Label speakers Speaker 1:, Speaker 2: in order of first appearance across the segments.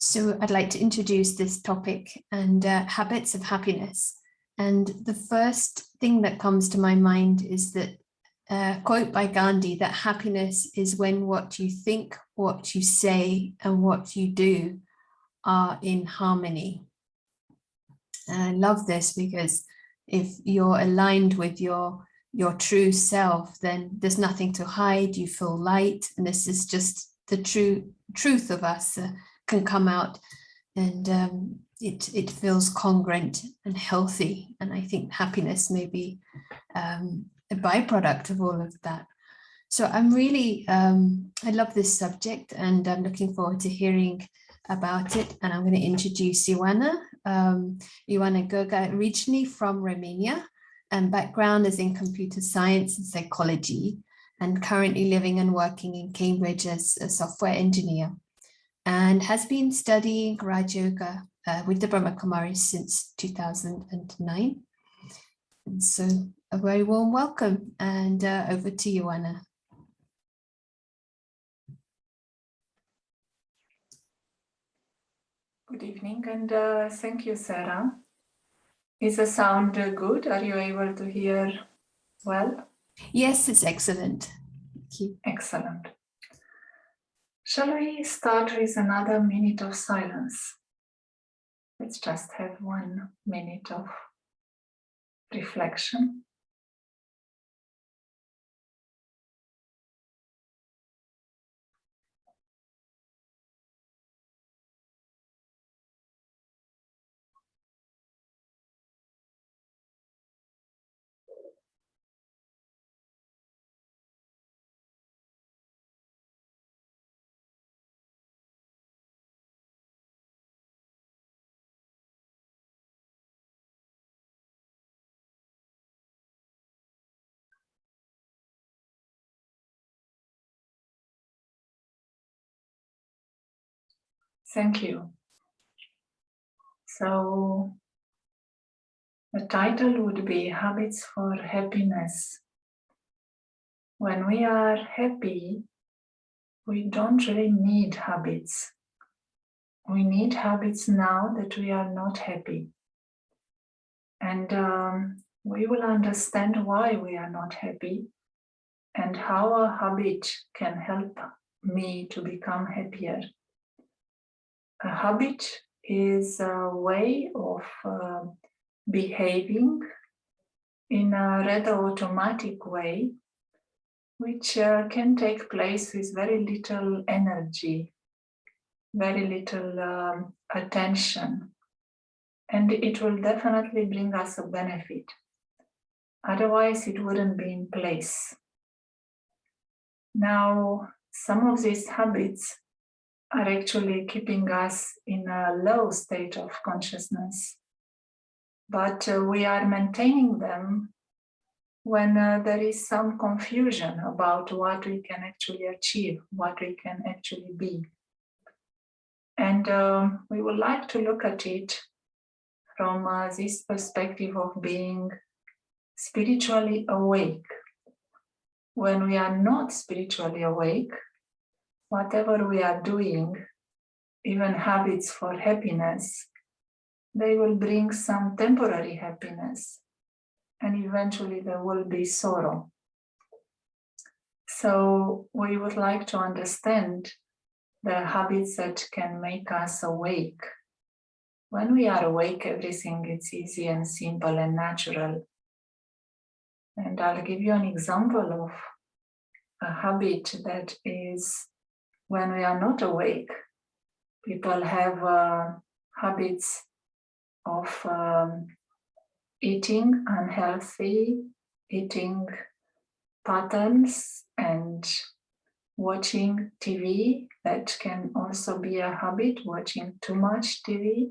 Speaker 1: So I'd like to introduce this topic and habits of happiness. And the first thing that comes to my mind is that quote by Gandhi, that happiness is when what you think, what you say, and what you do are in harmony. And I love this because if you're aligned with your true self, then there's nothing to hide, you feel light, and this is just the truth of us can come out, and it feels congruent and healthy. And I think happiness may be a byproduct of all of that. So I'm really, I love this subject, and I'm looking forward to hearing about it. And I'm going to introduce Ioana. Ioana Goga, originally from Romania, and background is in computer science and psychology, and currently living and working in Cambridge as a software engineer, and has been studying Raj Yoga with the Brahma Kumaris since 2009. And so a very warm welcome, and over to you, Ioana.
Speaker 2: Good evening, and thank you, Sarah. Is the sound good? Are you able to hear well?
Speaker 1: Yes, it's excellent. Thank you.
Speaker 2: Excellent. Shall we start with another minute of silence? Let's just have 1 minute of reflection. Thank you. So the title would be Habits for Happiness. When we are happy, we don't really need habits. We need habits now that we are not happy. And we will understand why we are not happy and how a habit can help me to become happier. A habit is a way of behaving in a rather automatic way, which can take place with very little energy, very little attention, and it will definitely bring us a benefit. Otherwise, it wouldn't be in place. Now, some of these habits are actually keeping us in a low state of consciousness, but we are maintaining them when there is some confusion about what we can actually achieve, what we can actually be. And we would like to look at it from this perspective of being spiritually awake. When we are not spiritually awake, whatever we are doing, even habits for happiness, they will bring some temporary happiness, and eventually there will be sorrow. So we would like to understand the habits that can make us awake. When we are awake, everything is easy and simple and natural. And I'll give you an example of a habit that is when we are not awake. People have habits of eating unhealthy eating patterns and watching TV. That can also be a habit. Watching too much TV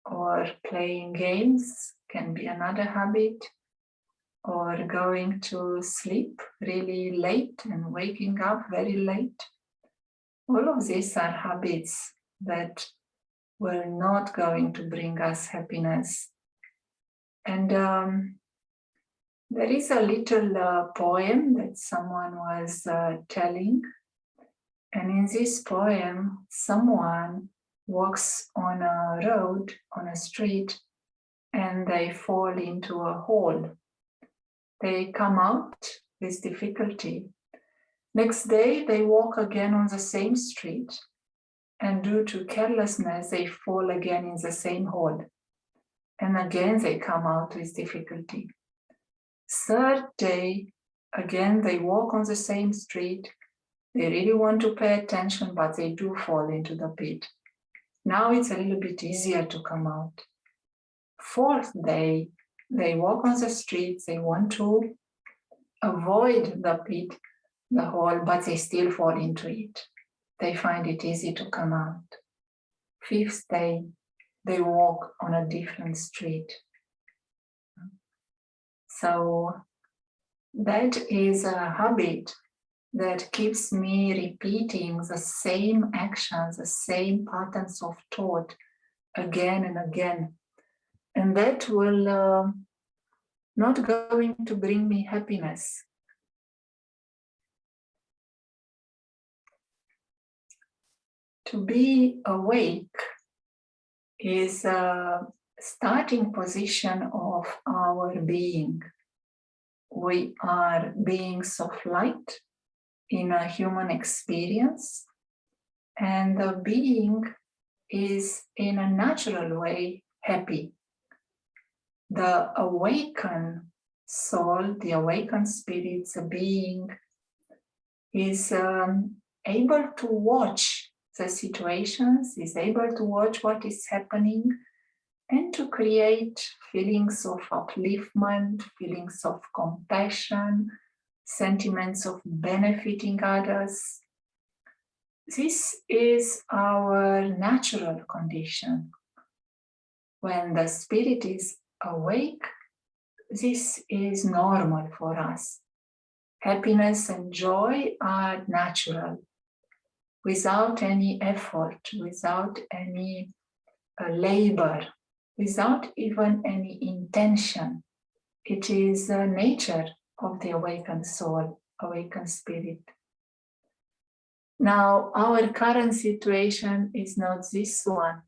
Speaker 2: or playing games can be another habit, or going to sleep really late and waking up very late. All of these are habits that were not going to bring us happiness. And there is a little poem that someone was telling. And in this poem, someone walks on a road, on a street, and they fall into a hole. They come out with difficulty. Next day, they walk again on the same street, and due to carelessness, they fall again in the same hole. And again, they come out with difficulty. Third day, again, they walk on the same street. They really want to pay attention, but they do fall into the pit. Now it's a little bit easier to come out. Fourth day, they walk on the streets. They want to avoid the pit, the hole, but they still fall into it. They find it easy to come out. Fifth day, they walk on a different street. So that is a habit that keeps me repeating the same actions, the same patterns of thought again and again. And that will not going to bring me happiness. To be awake is a starting position of our being. We are beings of light in a human experience, and the being is in a natural way happy. The awakened soul, the awakened spirit, the being is able to watch the situations, is able to watch what is happening, and to create feelings of upliftment, feelings of compassion, sentiments of benefiting others. This is our natural condition. When the spirit is awake, this is normal for us. Happiness and joy are natural, without any effort, without any labor, without even any intention. It is the nature of the awakened soul, awakened spirit. Now, our current situation is not this one.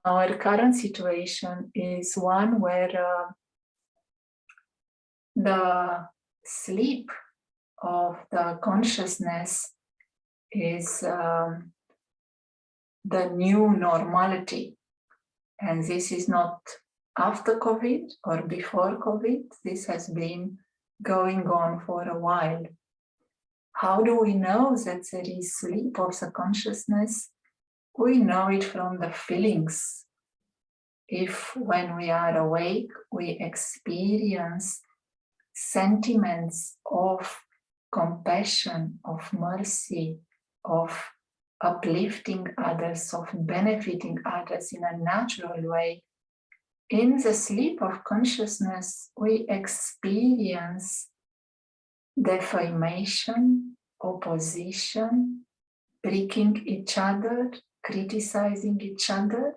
Speaker 2: Our current situation is one where the sleep of the consciousness is the new normality. And this is not after COVID or before COVID. This has been going on for a while. How do we know that there is sleep of the consciousness? We know it from the feelings. If when we are awake, we experience sentiments of compassion, of mercy, of uplifting others, of benefiting others in a natural way, in the sleep of consciousness, we experience defamation, opposition, breaking each other, criticizing each other,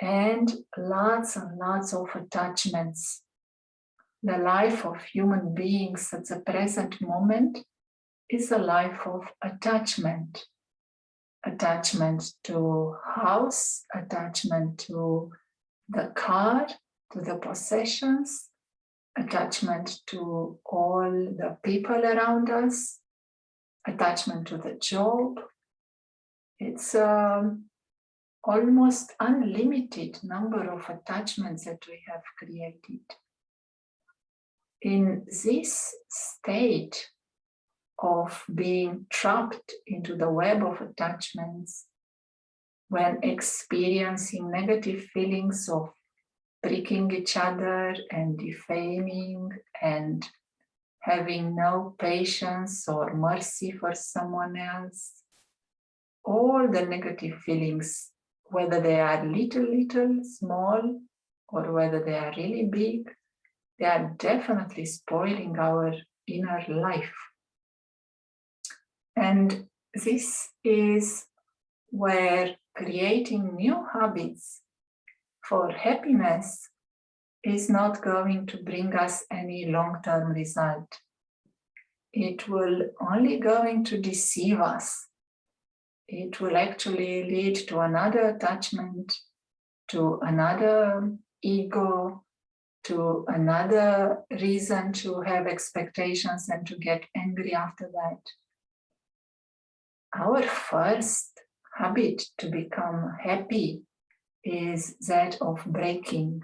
Speaker 2: and lots of attachments. The life of human beings at the present moment is a life of attachment. Attachment to house, attachment to the car, to the possessions, attachment to all the people around us, attachment to the job. It's almost unlimited number of attachments that we have created. In this state of being trapped into the web of attachments, when experiencing negative feelings of pricking each other and defaming and having no patience or mercy for someone else, all the negative feelings, whether they are little, small, or whether they are really big, they are definitely spoiling our inner life. And this is where creating new habits for happiness is not going to bring us any long-term result. It will only going to deceive us. it will actually lead to another attachment, to another ego, to another reason to have expectations and to get angry after that. Our first habit to become happy is that of breaking.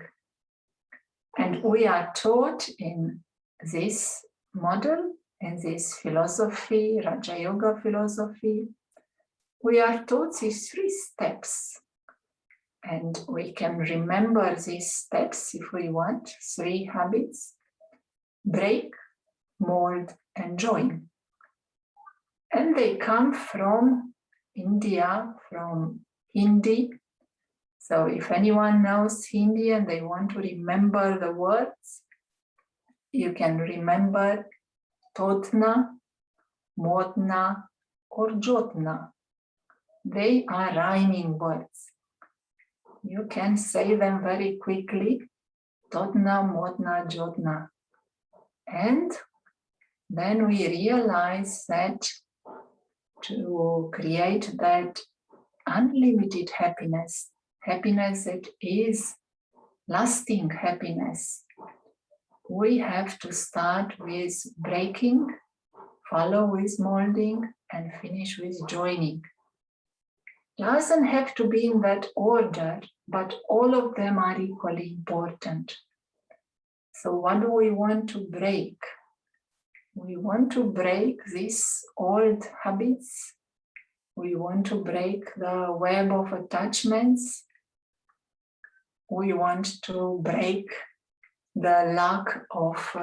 Speaker 2: And we are taught in this model, in this philosophy, Raja Yoga philosophy, we are taught these 3 steps. And we can remember these steps if we want, 3 habits: break, mold, and join. And they come from India, from Hindi. So if anyone knows Hindi and they want to remember the words, you can remember Totna, Modna, or Jotna. They are rhyming words. You can say them very quickly, Totna, Modna, Jotna. And then we realize that to create that unlimited happiness, happiness that is lasting happiness, we have to start with breaking, follow with molding, and finish with joining. Doesn't have to be in that order, but all of them are equally important. So what do we want to break? We want to break these old habits. We want to break the web of attachments. We want to break the lack of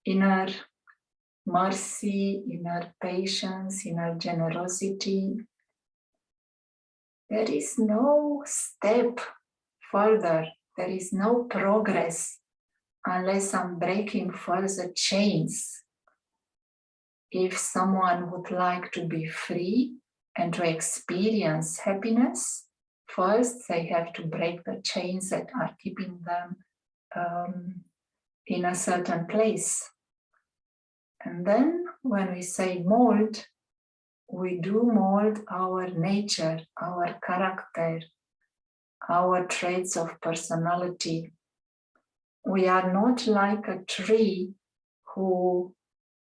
Speaker 2: inner mercy, inner patience, inner generosity. There is no step further. There is no progress unless I'm breaking further chains. If someone would like to be free and to experience happiness, first they have to break the chains that are keeping them in a certain place. And then when we say mold, we do mold our nature, our character, our traits of personality. We are not like a tree who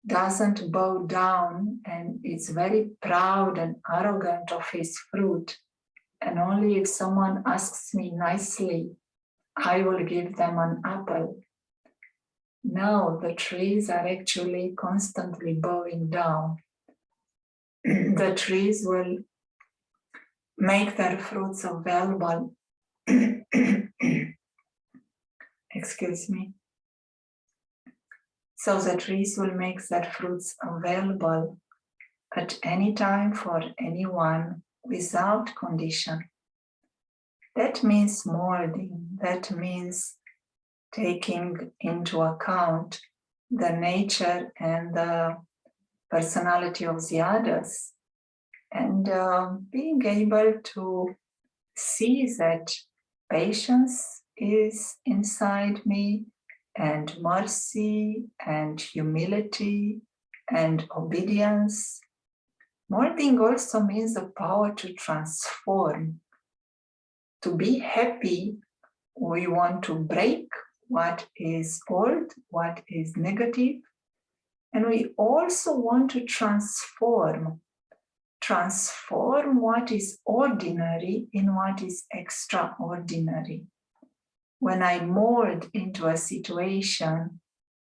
Speaker 2: doesn't bow down and is very proud and arrogant of his fruit. And only if someone asks me nicely, I will give them an apple. No, the trees are actually constantly bowing down. The trees will make their fruits available. Excuse me. So the trees will make their fruits available at any time for anyone without condition. That means molding. That means taking into account the nature and the personality of the others, and being able to see that patience is inside me, and mercy, and humility, and obedience. Molding also means the power to transform. To be happy, we want to break what is old, what is negative, and we also want to transform what is ordinary in what is extraordinary. When I mold into a situation,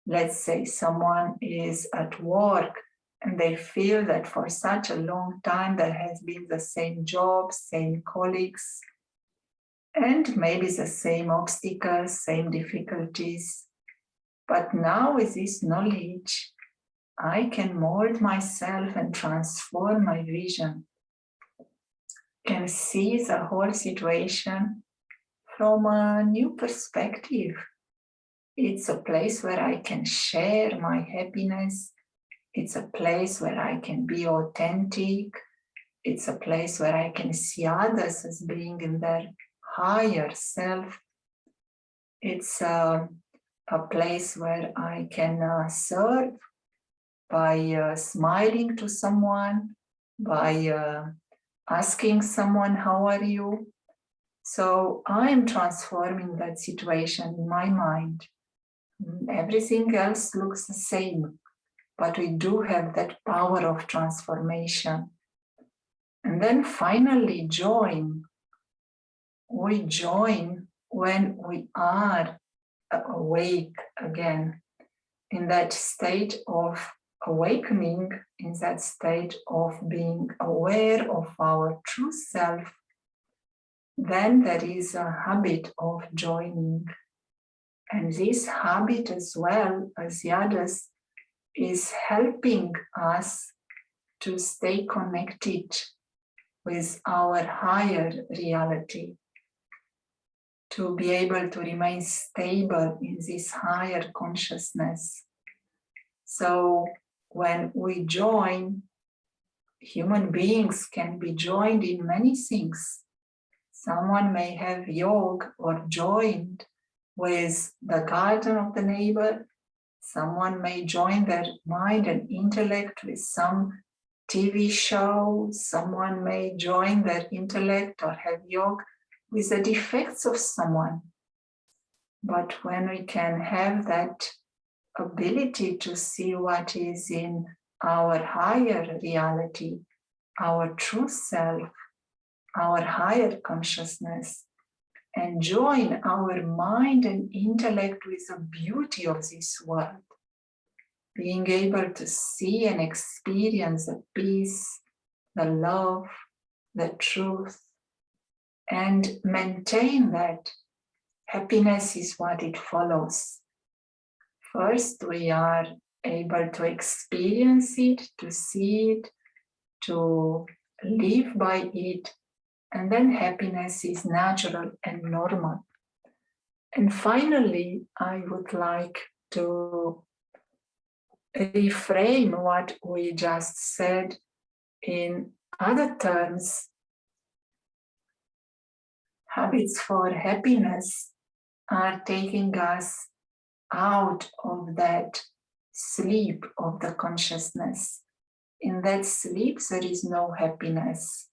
Speaker 2: let's say someone is at work and they feel that for such a long time there has been the same job, same colleagues, and maybe the same obstacles, same difficulties. But now with this knowledge, I can mold myself and transform my vision, can see the whole situation from a new perspective. It's a place where I can share my happiness. It's a place where I can be authentic. It's a place where I can see others as being in their higher self. It's a place where I can serve by smiling to someone, by asking someone, how are you? So I am transforming that situation in my mind. Everything else looks the same, but we do have that power of transformation. And then finally, join. We join when we are awake again, in that state of awakening, in that state of being aware of our true self. Then there is a habit of joining. And this habit, as well as the others, is helping us to stay connected with our higher reality, to be able to remain stable in this higher consciousness. So when we join, human beings can be joined in many things. Someone may have yoga or joined with the garden of the neighbor. Someone may join their mind and intellect with some TV show. Someone may join their intellect or have yoga with the defects of someone. But when we can have that ability to see what is in our higher reality, our true self, our higher consciousness, and join our mind and intellect with the beauty of this world, being able to see and experience the peace, the love, the truth, and maintain that, happiness is what it follows. First, we are able to experience it, to see it, to live by it, and then happiness is natural and normal. And finally, I would like to reframe what we just said in other terms. Habits for happiness are taking us out of that sleep of the consciousness. In that sleep, there is no happiness.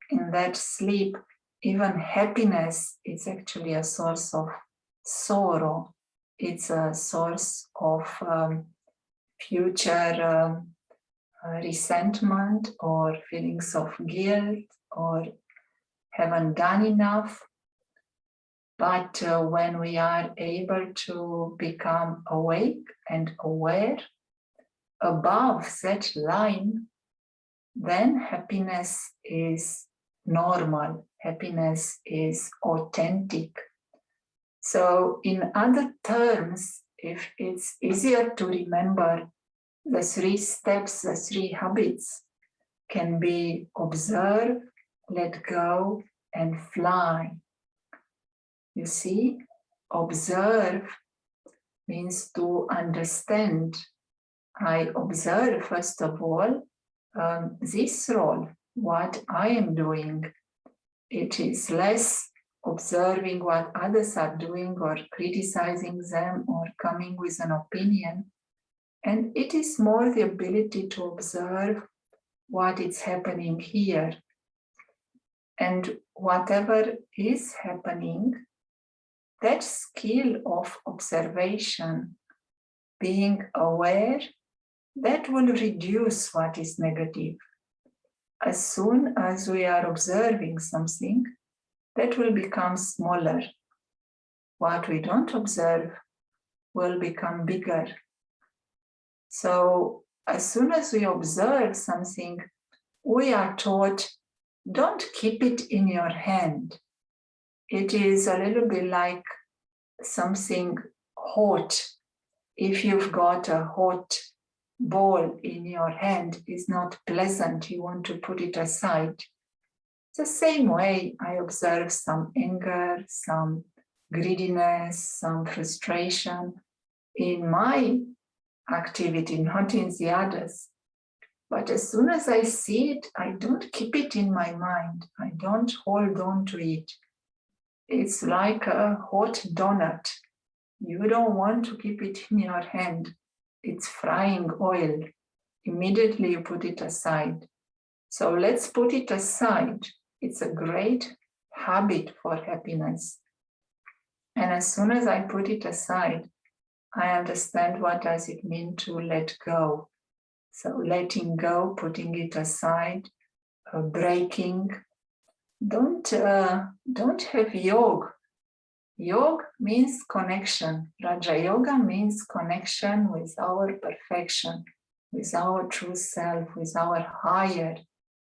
Speaker 2: In that sleep, even happiness is actually a source of sorrow. It's a source of future resentment or feelings of guilt or haven't done enough. But when we are able to become awake and aware above that line, then happiness is normal, happiness is authentic. So in other terms, if it's easier to remember, the 3 steps, the 3 habits can be observe, let go, and fly. You see, observe means to understand. I observe, first of all, this role, what I am doing. It is less observing what others are doing or criticizing them or coming with an opinion. And it is more the ability to observe what is happening here. And whatever is happening, that skill of observation, being aware, that will reduce what is negative. As soon as we are observing something, that will become smaller. What we don't observe will become bigger. So as soon as we observe something, we are taught, don't keep it in your hand. It is a little bit like something hot. If you've got a hot ball in your hand, it's not pleasant. You want to put it aside. The same way I observe some anger, some greediness, some frustration in my activity, not in the others. But as soon as I see it, I don't keep it in my mind. I don't hold on to it. It's like a hot donut. You don't want to keep it in your hand. It's frying oil. Immediately you put it aside. So let's put it aside. It's a great habit for happiness. And as soon as I put it aside, I understand what does it mean to let go. So letting go, putting it aside, breaking. Don't have yoga. Yoga means connection. Raja Yoga means connection with our perfection, with our true self, with our higher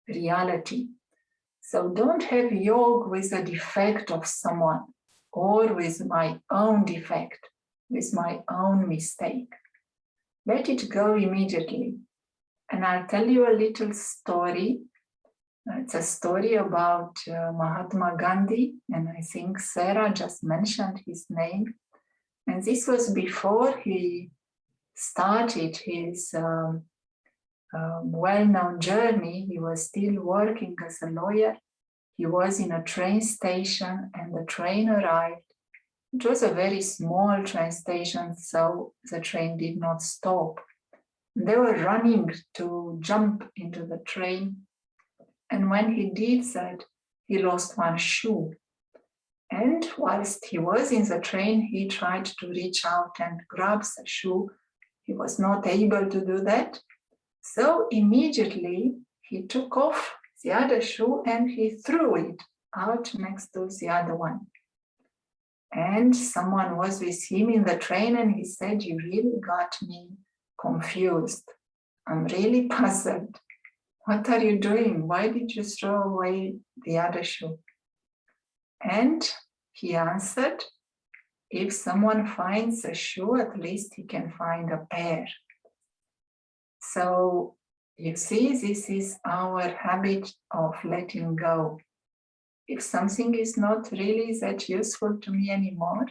Speaker 2: reality. So don't have yoga with a defect of someone or with my own defect, with my own mistake. Let it go immediately. And I'll tell you a little story. It's a story about Mahatma Gandhi, and I think Sarah just mentioned his name. And this was before he started his well-known journey. He was still working as a lawyer. He was in a train station and the train arrived. It was a very small train station, so the train did not stop. They were running to jump into the train. And when he did that, he lost one shoe. And whilst he was in the train, he tried to reach out and grab the shoe. He was not able to do that. So immediately he took off the other shoe and he threw it out next to the other one. And someone was with him in the train and he said, "You really got me confused. I'm really puzzled. What are you doing? Why did you throw away the other shoe?" And he answered, "If someone finds a shoe, at least he can find a pair." So you see, this is our habit of letting go. If something is not really that useful to me anymore,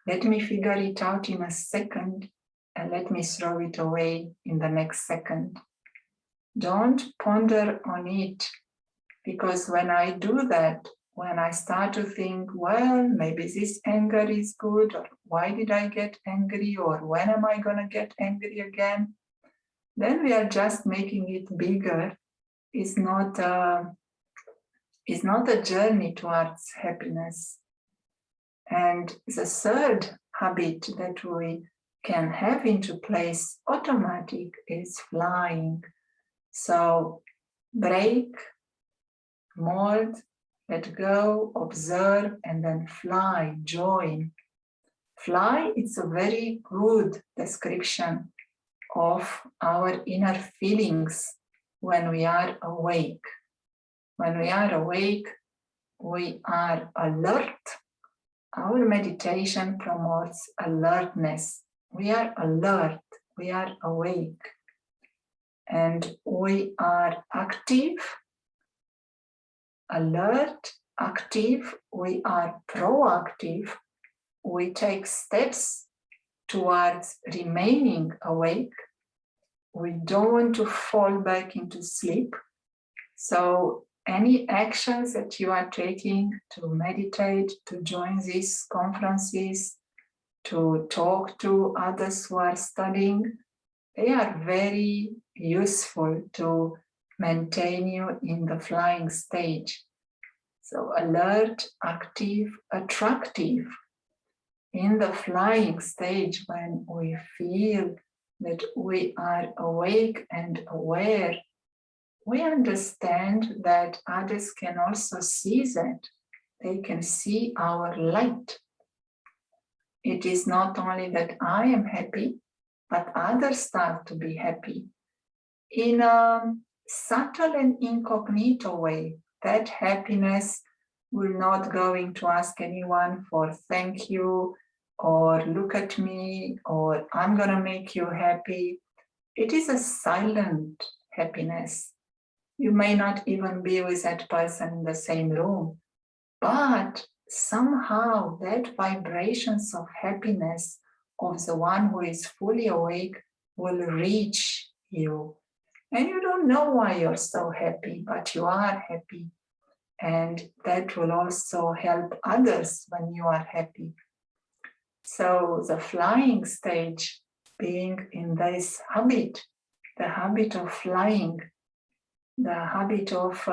Speaker 2: let me figure it out in a second and let me throw it away in the next second. Don't ponder on it, because when I do that, when I start to think, well, maybe this anger is good, or why did I get angry, or when am I going to get angry again? Then we are just making it bigger. It's not a journey towards happiness. And the third habit that we can have into place automatic is flying. So break, mold, let go, observe, and then fly, join. Fly, it's a very good description of our inner feelings when we are awake. When we are awake, we are alert. Our meditation promotes alertness. We are alert, we are awake, and we are active, alert, active, we are proactive. We take steps towards remaining awake. We don't want to fall back into sleep. So any actions that you are taking to meditate, to join these conferences, to talk to others who are studying, they are very useful to maintain you in the flying stage. So alert, active, attractive. In the flying stage, when we feel that we are awake and aware, we understand that others can also see that. They can see our light. It is not only that I am happy, but others start to be happy. In a subtle and incognito way, that happiness will not going to ask anyone for thank you, or look at me, or I'm going to make you happy. It is a silent happiness. You may not even be with that person in the same room, but somehow that vibrations of happiness of the one who is fully awake will reach you. And you don't know why you're so happy, but you are happy. And that will also help others when you are happy. So the flying stage, being in this habit, the habit of flying, the habit of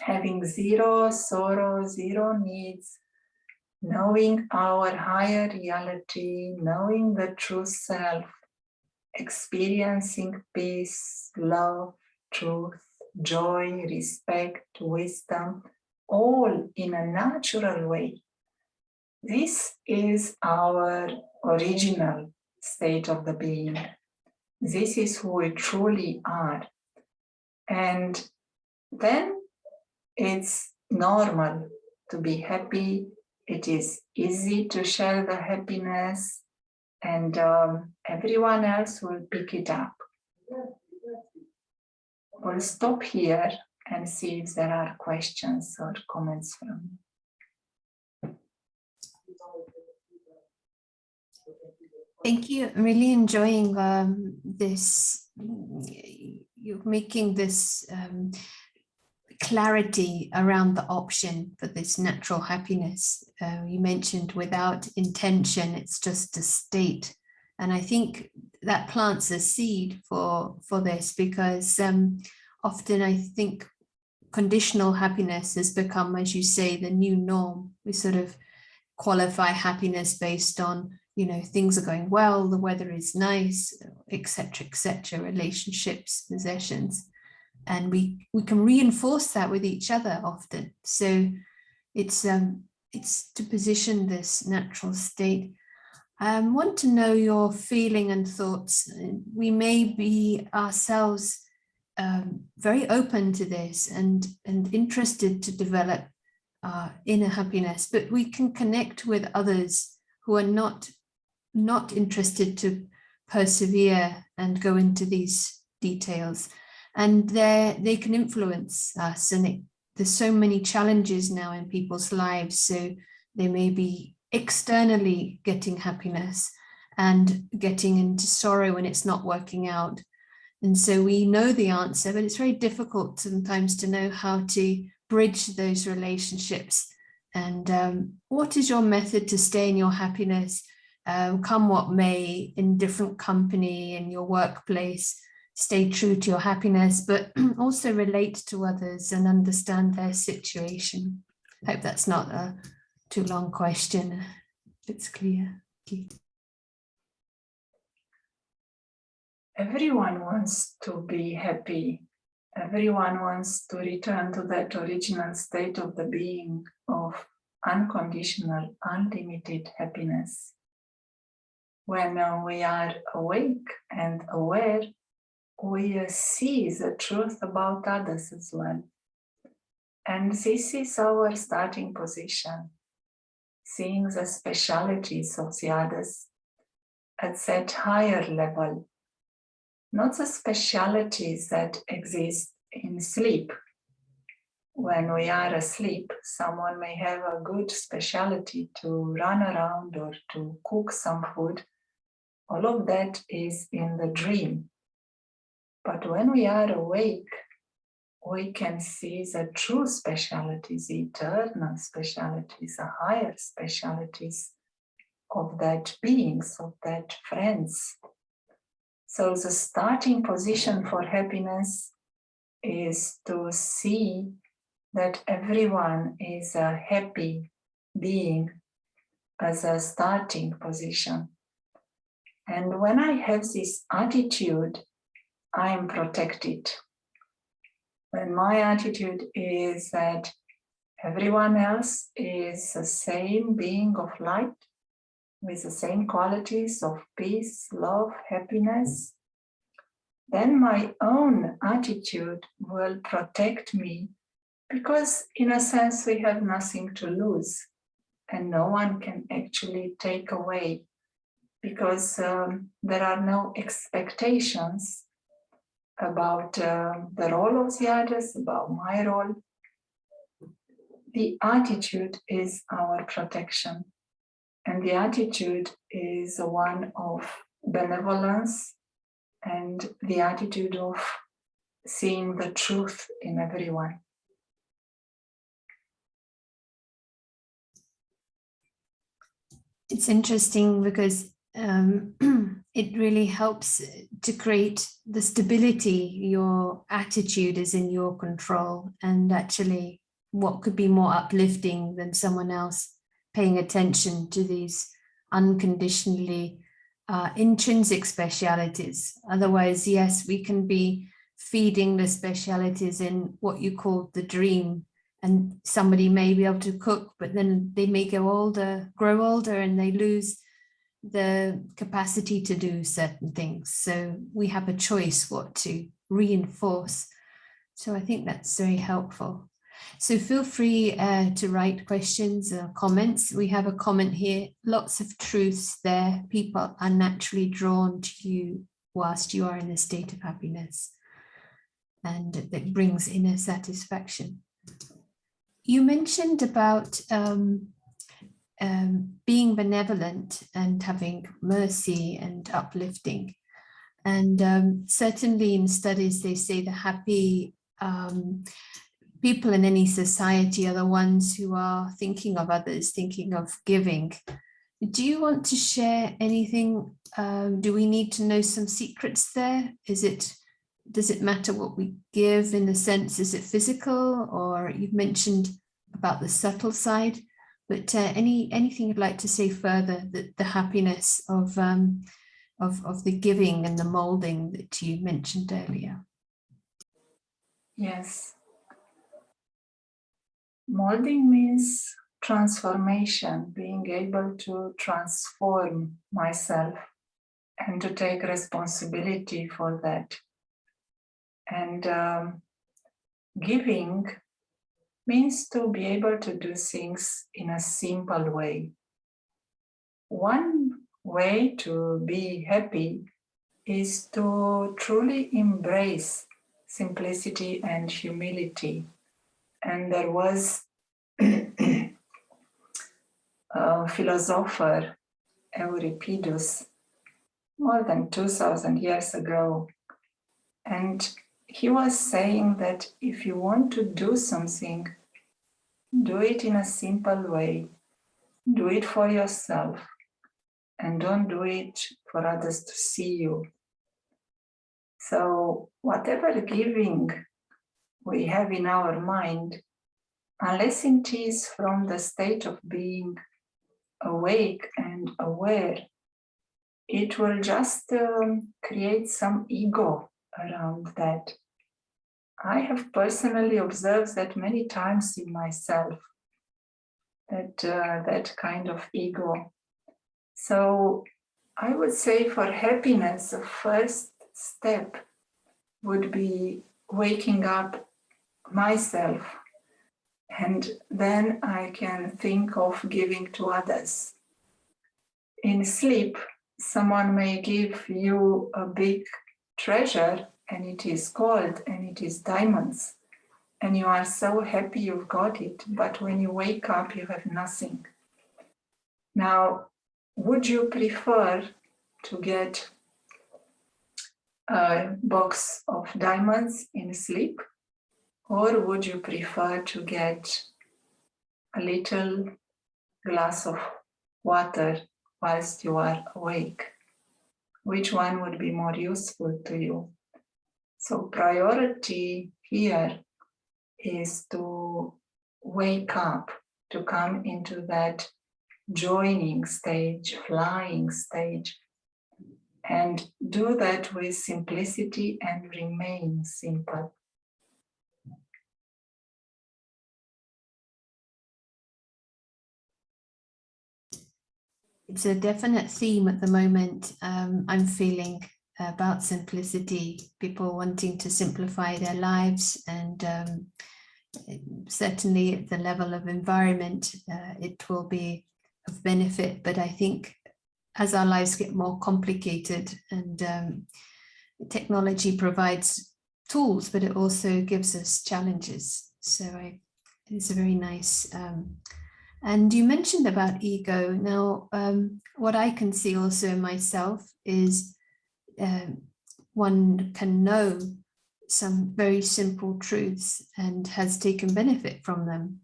Speaker 2: having zero sorrow, zero needs, knowing our higher reality, knowing the true self, experiencing peace, love, truth, joy, respect, wisdom, all in a natural way. This is our original state of the being. This is who we truly are. And then it's normal to be happy. It is easy to share the happiness, and everyone else will pick it up. We'll stop here and see if there are questions or comments from you.
Speaker 1: Thank you. I'm really enjoying this. You're making this clarity around the option for this natural happiness. You mentioned without intention, it's just a state. And I think that plants a seed for this, because often I think conditional happiness has become, as you say, the new norm. We sort of qualify happiness based on, you know, things are going well, the weather is nice, etc., relationships, possessions. And we can reinforce that with each other often. So it's to position this natural state. I want to know your feeling and thoughts. We may be ourselves very open to this and interested to develop inner happiness, but we can connect with others who are not interested to persevere and go into these details, and they can influence us. And there's so many challenges now in people's lives, so they may be externally getting happiness and getting into sorrow when it's not working out. And so we know the answer, but it's very difficult sometimes to know how to bridge those relationships. And what is your method to stay in your happiness, come what may, in different company, in your workplace? Stay true to your happiness, but also relate to others and understand their situation. I hope that's not a too long question. It's clear. Thank you.
Speaker 2: Everyone wants to be happy. Everyone wants to return to that original state of the being of unconditional, unlimited happiness. When we are awake and aware, we see the truth about others as well. And this is our starting position, seeing the specialities of the others at that higher level, not the specialities that exist in sleep. When we are asleep, someone may have a good specialty to run around or to cook some food. All of that is in the dream. But when we are awake, we can see the true specialities, the eternal specialities, the higher specialities of that beings, of that friends. So the starting position for happiness is to see that everyone is a happy being as a starting position. And when I have this attitude, I am protected. When my attitude is that everyone else is the same being of light, with the same qualities of peace, love, happiness, then my own attitude will protect me, because in a sense we have nothing to lose and no one can actually take away, because there are no expectations about the role of the others, about my role. The attitude is our protection, and the attitude is one of benevolence and the attitude of seeing the truth in everyone.
Speaker 1: It's interesting because it really helps to create the stability. Your attitude is in your control, and actually what could be more uplifting than someone else paying attention to these unconditionally intrinsic specialities. Otherwise, yes, we can be feeding the specialities in what you call the dream, and somebody may be able to cook, but then they may grow older, and they lose the capacity to do certain things. So we have a choice what to reinforce. So I think that's very helpful. So feel free to write questions or comments. We have a comment here, lots of truths there. People are naturally drawn to you whilst you are in a state of happiness, and that brings inner satisfaction. You mentioned about being benevolent and having mercy and uplifting. And certainly in studies, they say the happy people in any society are the ones who are thinking of others, thinking of giving. Do you want to share anything? Do we need to know some secrets there? Does it matter what we give in a sense? Is it physical, or you've mentioned about the subtle side? But anything you'd like to say further, that the happiness of the giving and the molding that you mentioned earlier?
Speaker 2: Yes. Molding means transformation, being able to transform myself and to take responsibility for that. And giving means to be able to do things in a simple way. One way to be happy is to truly embrace simplicity and humility. And there was a philosopher, Euripides, more than 2,000 years ago. And he was saying that if you want to do something, do it in a simple way. Do it for yourself, and don't do it for others to see you. So whatever giving we have in our mind, unless it is from the state of being awake and aware, it will just create some ego around that. I have personally observed that many times in myself, that kind of ego. So I would say for happiness, the first step would be waking up myself, and then I can think of giving to others. In sleep, someone may give you a big treasure, and it is gold and it is diamonds, and you are so happy you've got it, but when you wake up, you have nothing. Now, would you prefer to get a box of diamonds in sleep, or would you prefer to get a little glass of water whilst you are awake? Which one would be more useful to you? So priority here is to wake up, to come into that joining stage, flying stage, and do that with simplicity and remain simple.
Speaker 1: It's a definite theme at the moment. I'm feeling about simplicity, people wanting to simplify their lives, and certainly at the level of environment, it will be of benefit. But I think as our lives get more complicated, and technology provides tools, but it also gives us challenges. So it's a very nice. And you mentioned about ego. Now, what I can see also in myself is one can know some very simple truths and has taken benefit from them.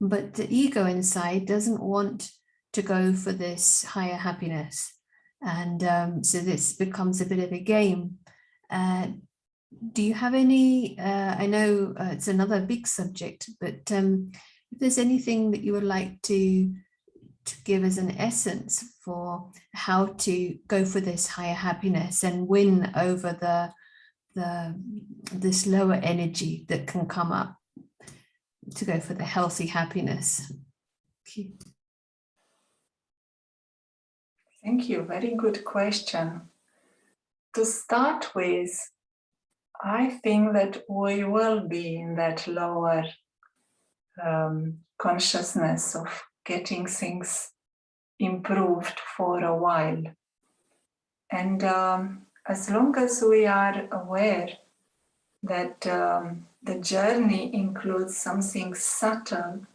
Speaker 1: But the ego inside doesn't want to go for this higher happiness. And so this becomes a bit of a game. Do you have any, I know it's another big subject, but if there's anything that you would like to give as an essence for how to go for this higher happiness and win over this lower energy that can come up, to go for the healthy happiness?
Speaker 2: Thank you. Very good question. To start with, I think that we will be in that lower consciousness of getting things improved for a while. And as long as we are aware that the journey includes something subtle,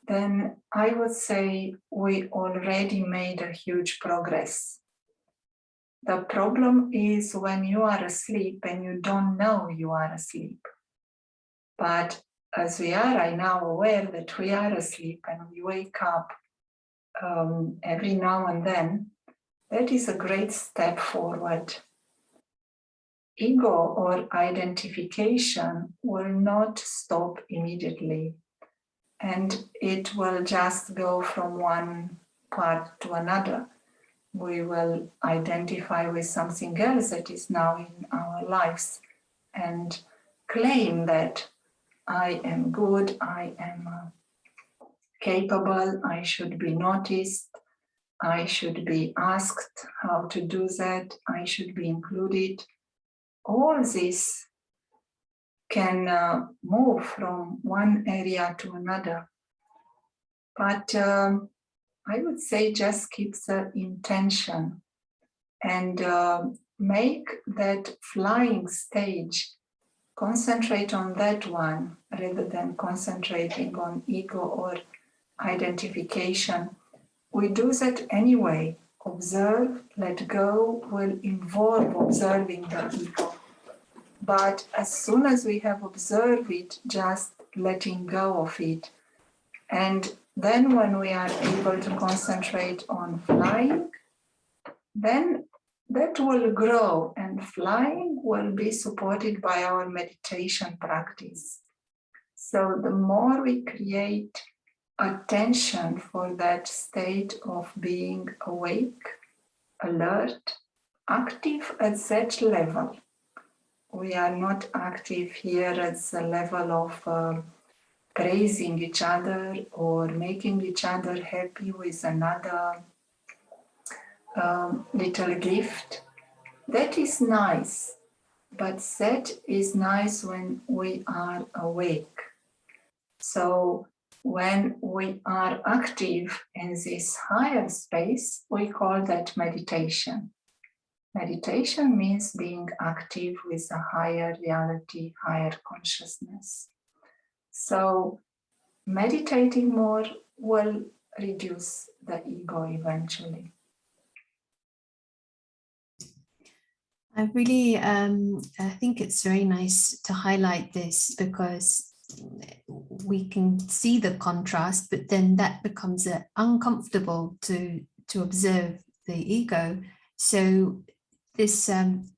Speaker 2: then I would say we already made a huge progress. The problem is when you are asleep and you don't know you are asleep. But as we are right now aware that we are asleep and we wake up every now and then, that is a great step forward. Ego or identification will not stop immediately, and it will just go from one part to another. We will identify with something else that is now in our lives and claim that I am good, I am capable, I should be noticed, I should be asked how to do that, I should be included. All this can move from one area to another. But I would say just keep the intention and make that flying stage, concentrate on that one rather than concentrating on ego or identification. We do that anyway. Observe, let go will involve observing the ego. But as soon as we have observed it, just letting go of it. And then when we are able to concentrate on flying, then that will grow, and flying will be supported by our meditation practice. So the more we create attention for that state of being awake, alert, active at that level. We are not active here at the level of praising each other or making each other happy with another little gift. That is nice, but that is nice when we are awake. So when we are active in this higher space, we call that meditation. Meditation means being active with a higher reality, higher consciousness. So meditating more will reduce the ego eventually.
Speaker 1: I really I think it's very nice to highlight this, because we can see the contrast, but then that becomes uncomfortable to observe the ego. So this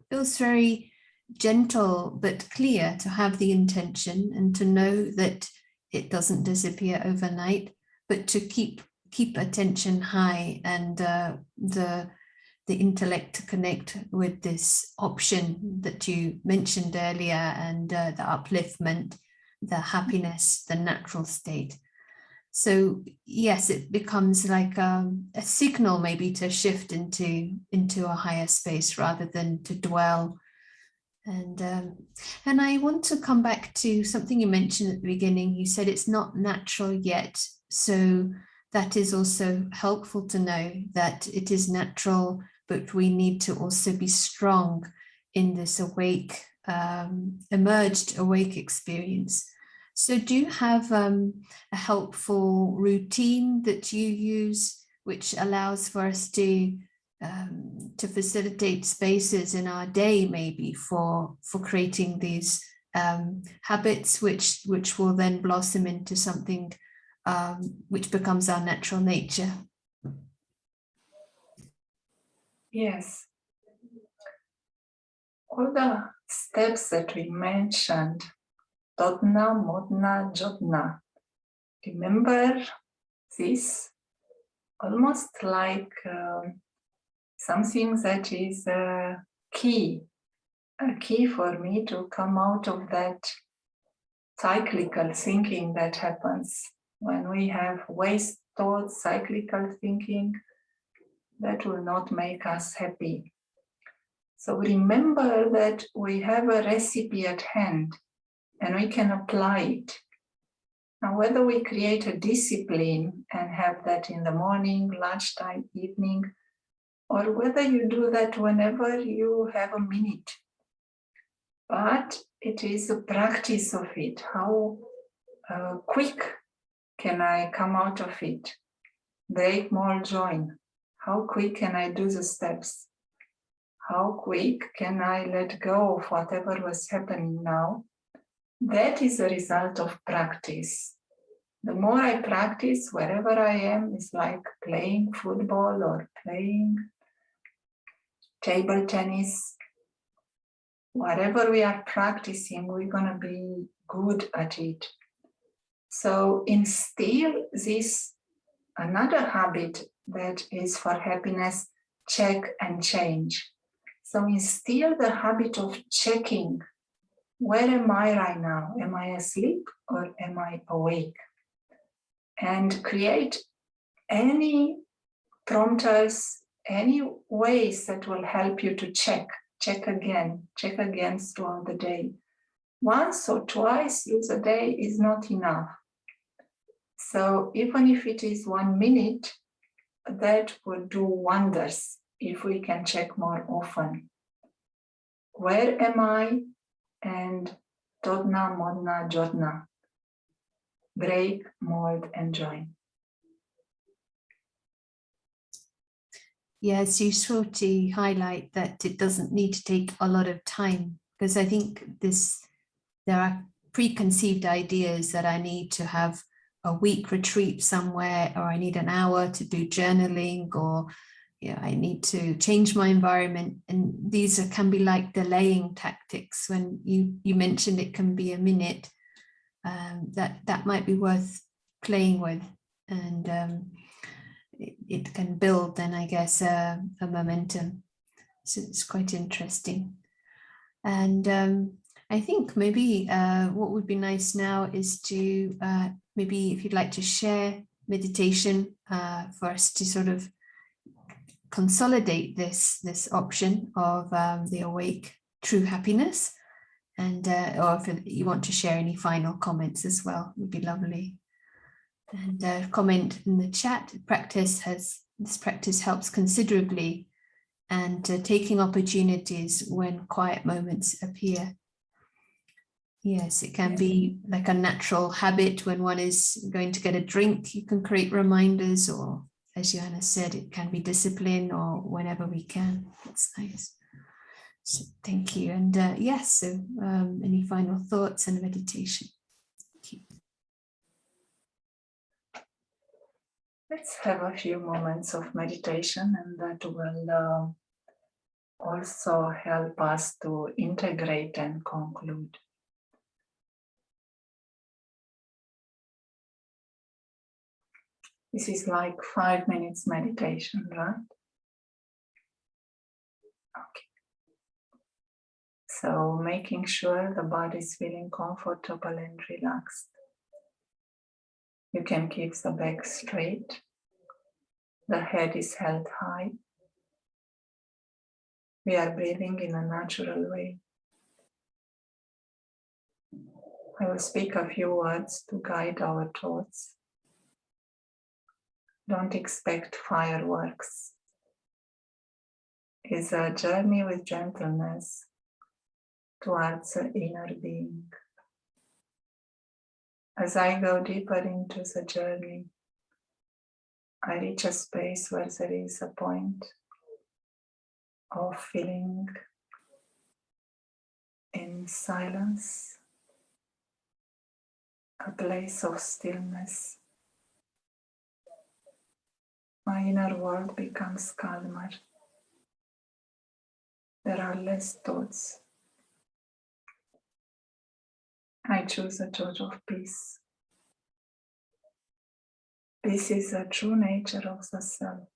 Speaker 1: feels very gentle but clear to have the intention and to know that it doesn't disappear overnight, but to keep attention high and the intellect to connect with this option that you mentioned earlier, and the upliftment, the happiness, the natural state. So yes, it becomes like a signal maybe to shift into a higher space rather than to dwell. And I want to come back to something you mentioned at the beginning. You said it's not natural yet. So that is also helpful to know that it is natural, but we need to also be strong in this awake, emerged awake experience. So do you have a helpful routine that you use which allows for us to facilitate spaces in our day, maybe for creating these habits which will then blossom into something which becomes our natural nature?
Speaker 2: Yes, all the steps that we mentioned, Dodna, Modna, Jodna, remember this almost like something that is a key for me to come out of that cyclical thinking that happens when we have waste thoughts, cyclical thinking that will not make us happy. So remember that we have a recipe at hand and we can apply it. Now, whether we create a discipline and have that in the morning, lunchtime, evening, or whether you do that whenever you have a minute, but it is a practice of it. How quick can I come out of it? Break, mold, join. How quick can I do the steps? How quick can I let go of whatever was happening now? That is a result of practice. The more I practice, wherever I am, it's like playing football or playing table tennis. Whatever we are practicing, we're going to be good at it. So instill this, another habit that is for happiness, check and change. So instill the habit of checking. Where am I right now? Am I asleep or am I awake? And create any prompters, any ways that will help you to check again throughout the day. Once or twice through the day is not enough. So even if it is 1 minute, that would do wonders if we can check more often. Where am I? And Dodna, Modna, Jodna. Break, mold, and join.
Speaker 1: Yeah, it's useful to highlight that it doesn't need to take a lot of time, because I think there are preconceived ideas that I need to have a week retreat somewhere, or I need an hour to do journaling, or I need to change my environment. And these can be like delaying tactics. When you mentioned it can be a minute, that might be worth playing with, and it can build then, I guess, a momentum. So it's quite interesting. And I think maybe what would be nice now is to maybe if you'd like to share meditation for us to sort of consolidate this option of the awake true happiness, and or if you want to share any final comments as well, would be lovely. And comment in the chat. This practice helps considerably, and taking opportunities when quiet moments appear. Yes, it can be like a natural habit. When one is going to get a drink, you can create reminders, or as Johanna said, it can be discipline, or whenever we can. That's nice. So thank you. And yes, so any final thoughts and meditation? Thank you.
Speaker 2: Let's have a few moments of meditation, and that will also help us to integrate and conclude. This is like 5 minutes meditation, right? Okay. So making sure the body is feeling comfortable and relaxed. You can keep the back straight. The head is held high. We are breathing in a natural way. I will speak a few words to guide our thoughts. Don't expect fireworks. It's a journey with gentleness towards the inner being. As I go deeper into the journey, I reach a space where there is a point of feeling in silence, a place of stillness. My inner world becomes calmer. there are less thoughts. I choose a thought of peace. Peace is the true nature of the self.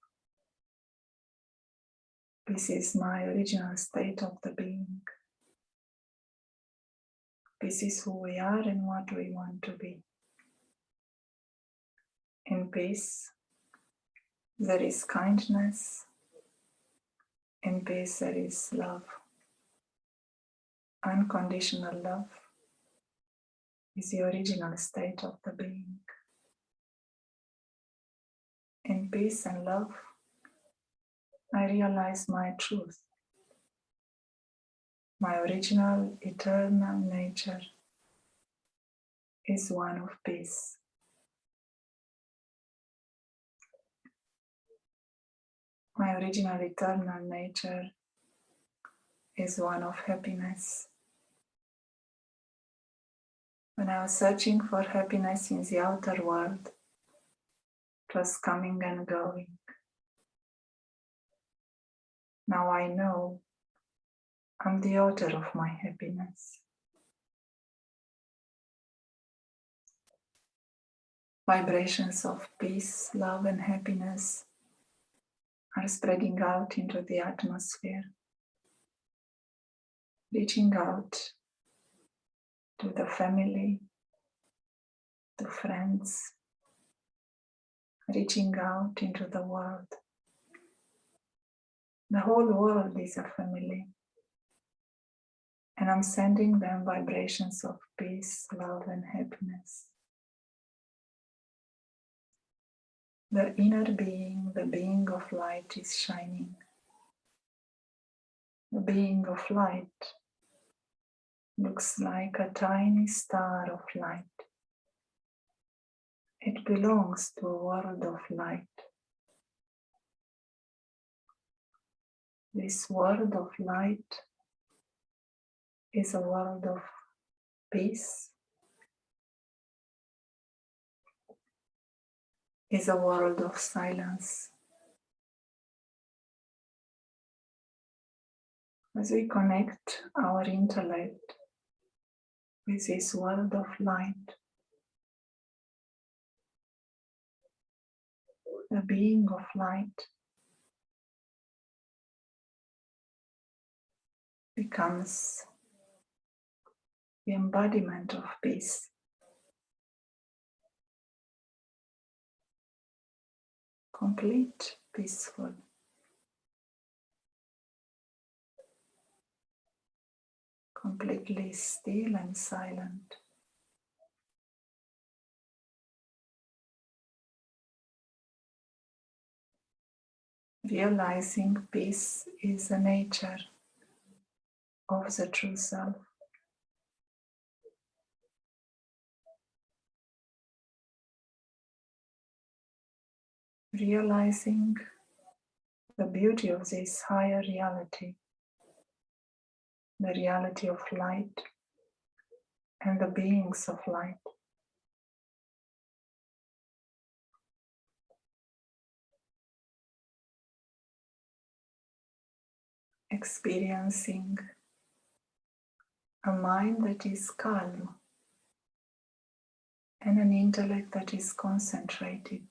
Speaker 2: Peace is my original state of the being. Peace is who we are and what we want to be. In peace, there is kindness. In peace, there is love. Unconditional love is the original state of the being. In peace and love, I realize my truth. My original, eternal nature is one of peace. My original, eternal nature is one of happiness. When I was searching for happiness in the outer world, it was coming and going. Now I know I'm the author of my happiness. Vibrations of peace, love, and happiness are spreading out into the atmosphere, reaching out to the family, to friends, reaching out into the world. The whole world is a family, and I'm sending them vibrations of peace, love, and happiness. The inner being, the being of light, is shining. The being of light looks like a tiny star of light. It belongs to a world of light. This world of light is a world of peace, is a world of silence. As we connect our intellect with this world of light, the being of light becomes the embodiment of peace. Complete, peaceful. Completely still and silent. Realizing peace is the nature of the true self. Realizing the beauty of this higher reality, the reality of light and the beings of light. Experiencing a mind that is calm and an intellect that is concentrated.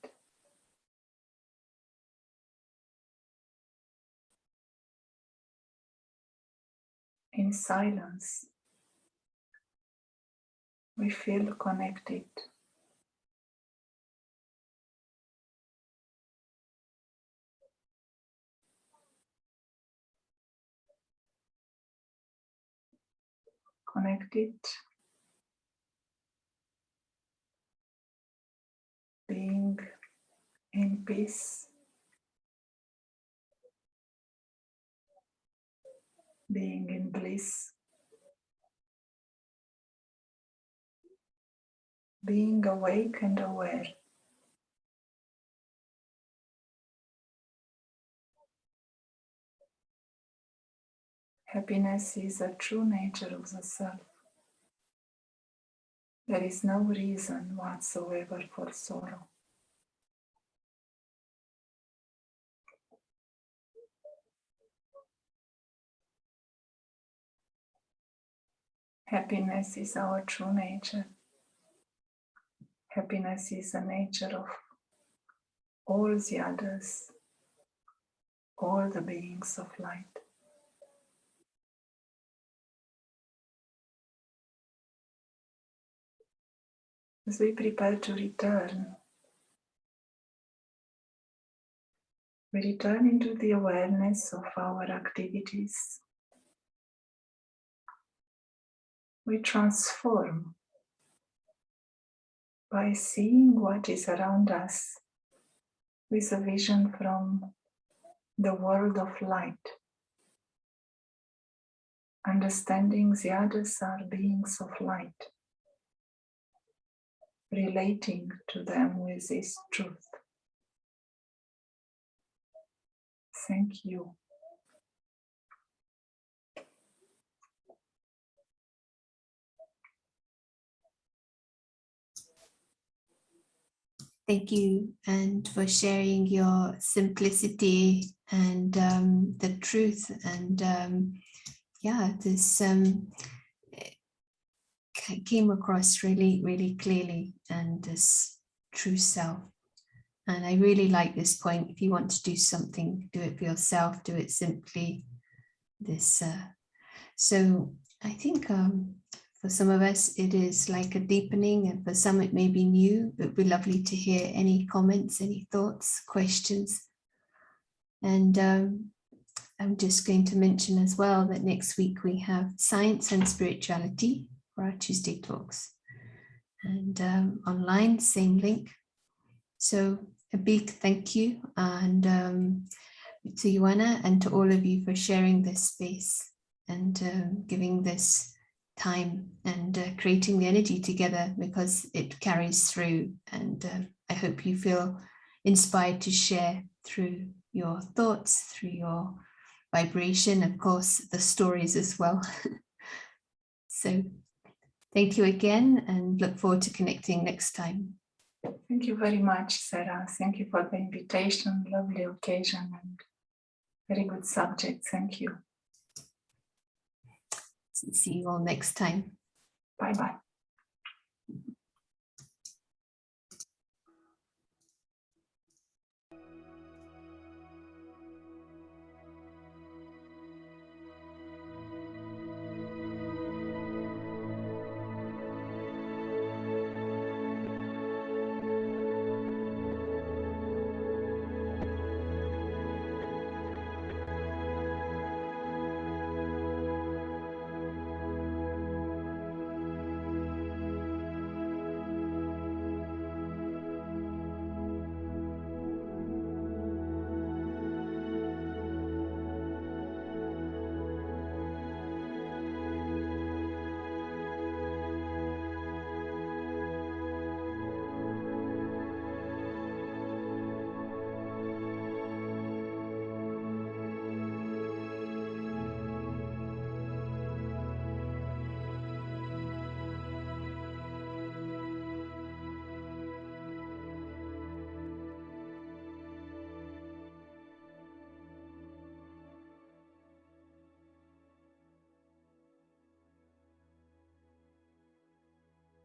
Speaker 2: In silence, we feel connected. Connected, being in peace, being in bliss, being awake and aware. Happiness is the true nature of the self. There is no reason whatsoever for sorrow. Happiness is our true nature. Happiness is the nature of all the others, all the beings of light. As we prepare to return, we return into the awareness of our activities. We transform by seeing what is around us with a vision from the world of light, understanding the others are beings of light, relating to them with this truth. Thank you.
Speaker 1: Thank you, and for sharing your simplicity and the truth. And yeah, this came across really, really clearly, and this true self. And I really like this point. If you want to do something, do it for yourself, do it simply. This. So I think for some of us, it is like a deepening, and for some, it may be new. It would be lovely to hear any comments, any thoughts, questions. And I'm just going to mention as well that next week we have Science and Spirituality for our Tuesday talks. And online, same link. So a big thank you, and to Ioana and to all of you for sharing this space and giving this time and creating the energy together, because it carries through. And I hope you feel inspired to share through your thoughts, through your vibration, of course, the stories as well. So thank you again, and look forward to connecting next time.
Speaker 2: Thank you very much, Sarah. Thank you for the invitation. Lovely occasion and very good subject. Thank you.
Speaker 1: See you all next time.
Speaker 2: Bye-bye.